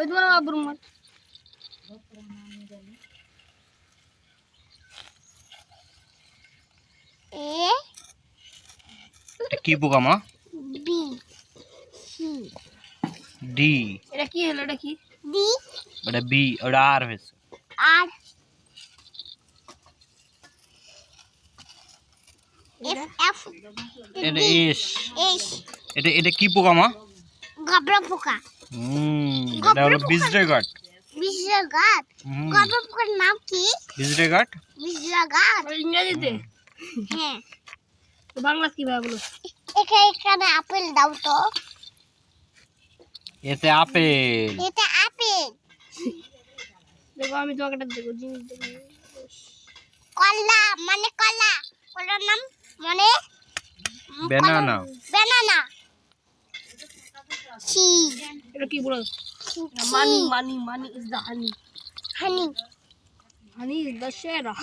ওই তোমার আব্বুর মাল এ এটা কি পোকা মা? B C D. এটা কি হলো এটা কি ডি ওটা বি, ওটা আর হয়েছে। আর এফ এফ এটা এস। এস এটা এটা কি পোকা মা? গবরা পোকা এটা হলো বিজরেগাট। বিজরাগাত গবরা পোকার নাম কি? বিজরেগাট। বিজরাগাত ইংরেজিতে হ্যাঁ তো বাংলা কিভাবে বলো এখানে আপেল দাও তো এতে আপেল। এটা আপেল দেখো আমি তোমাকে একটা দেখো জিনিস দেখো কলা মানে কলা কলার নাম মানে ব্যানানা। ব্যানানা সি এটা কি বলো money money money is the honey honey honey is the শেরা